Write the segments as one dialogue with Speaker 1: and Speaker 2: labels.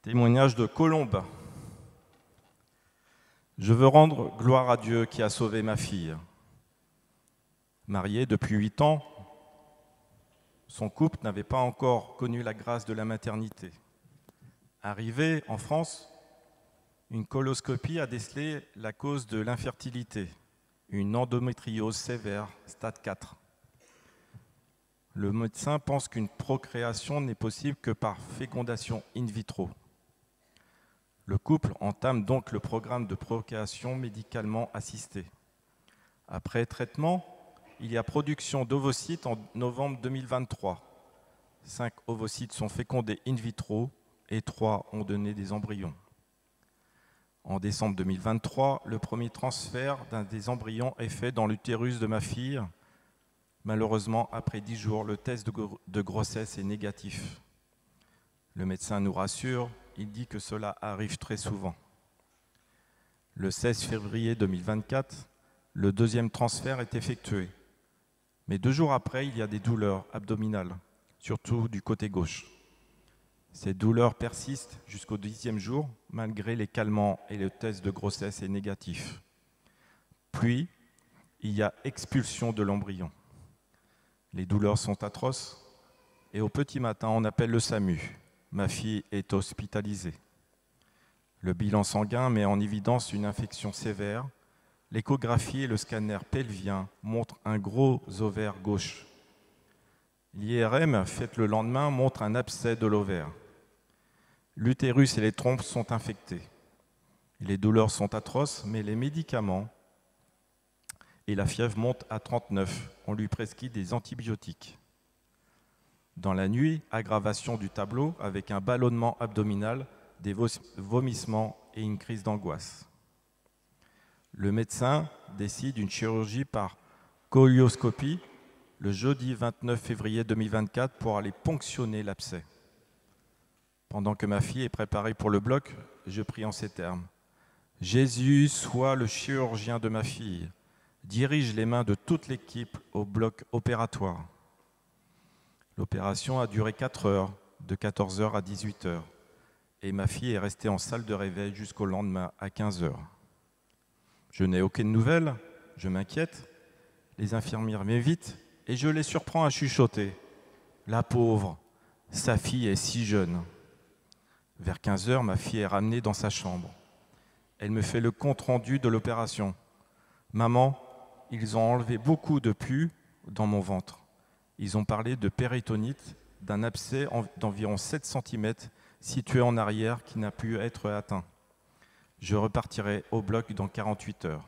Speaker 1: Témoignage de Colombe. Je veux rendre gloire à Dieu qui a sauvé ma fille. Mariée depuis 8 ans, son couple n'avait pas encore connu la grâce de la maternité. Arrivée en France, une coloscopie a décelé la cause de l'infertilité, une endométriose sévère, stade 4. Le médecin pense qu'une procréation n'est possible que par fécondation in vitro. Le couple entame donc le programme de procréation médicalement assistée. Après traitement, il y a production d'ovocytes en novembre 2023. 5 ovocytes sont fécondés in vitro et 3 ont donné des embryons. En décembre 2023, le premier transfert d'un des embryons est fait dans l'utérus de ma fille. Malheureusement, après 10 jours, le test de grossesse est négatif. Le médecin nous rassure, il dit que cela arrive très souvent. Le 16 février 2024, le deuxième transfert est effectué. Mais 2 jours après, il y a des douleurs abdominales, surtout du côté gauche. Ces douleurs persistent jusqu'au 10e jour, malgré les calmants et le test de grossesse est négatif. Puis, il y a expulsion de l'embryon. Les douleurs sont atroces et au petit matin, on appelle le SAMU. Ma fille est hospitalisée. Le bilan sanguin met en évidence une infection sévère. L'échographie et le scanner pelvien montrent un gros ovaire gauche. L'IRM, faite le lendemain, montre un abcès de l'ovaire. L'utérus et les trompes sont infectés. Les douleurs sont atroces, mais les médicaments et la fièvre montent à 39. On lui prescrit des antibiotiques. Dans la nuit, aggravation du tableau avec un ballonnement abdominal, des vomissements et une crise d'angoisse. Le médecin décide une chirurgie par colioscopie le jeudi 29 février 2024 pour aller ponctionner l'abcès. Pendant que ma fille est préparée pour le bloc, je prie en ces termes. Jésus, sois le chirurgien de ma fille. Dirige les mains de toute l'équipe au bloc opératoire. L'opération a duré 4 heures, de 14h à 18h, et ma fille est restée en salle de réveil jusqu'au lendemain à 15h. Je n'ai aucune nouvelle, je m'inquiète, les infirmières m'évitent et je les surprends à chuchoter. La pauvre, sa fille est si jeune. Vers 15h, ma fille est ramenée dans sa chambre. Elle me fait le compte-rendu de l'opération. Maman, ils ont enlevé beaucoup de pus dans mon ventre. Ils ont parlé de péritonite, d'un abcès d'environ 7 cm situé en arrière qui n'a pu être atteint. Je repartirai au bloc dans 48 heures.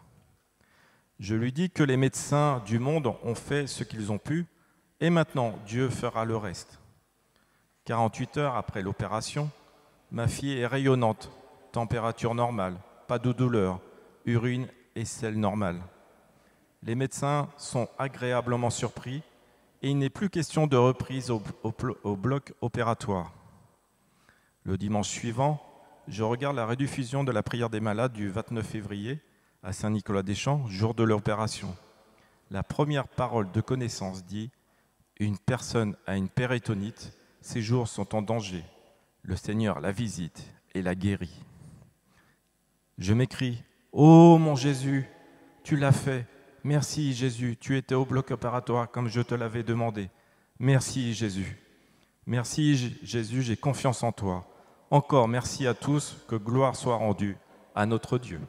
Speaker 1: Je lui dis que les médecins du monde ont fait ce qu'ils ont pu et maintenant Dieu fera le reste. 48 heures après l'opération, ma fille est rayonnante, température normale, pas de douleur, urine et sel normal. Les médecins sont agréablement surpris et il n'est plus question de reprise au bloc opératoire. Le dimanche suivant, je regarde la rediffusion de la prière des malades du 29 février à Saint-Nicolas-des-Champs, jour de l'opération. La première parole de connaissance dit « Une personne a une péritonite, ses jours sont en danger. Le Seigneur la visite et la guérit. » Je m'écrie « Oh mon Jésus, tu l'as fait. Merci Jésus, tu étais au bloc opératoire comme je te l'avais demandé. Merci Jésus. Merci Jésus, j'ai confiance en toi. Encore merci à tous, que gloire soit rendue à notre Dieu. »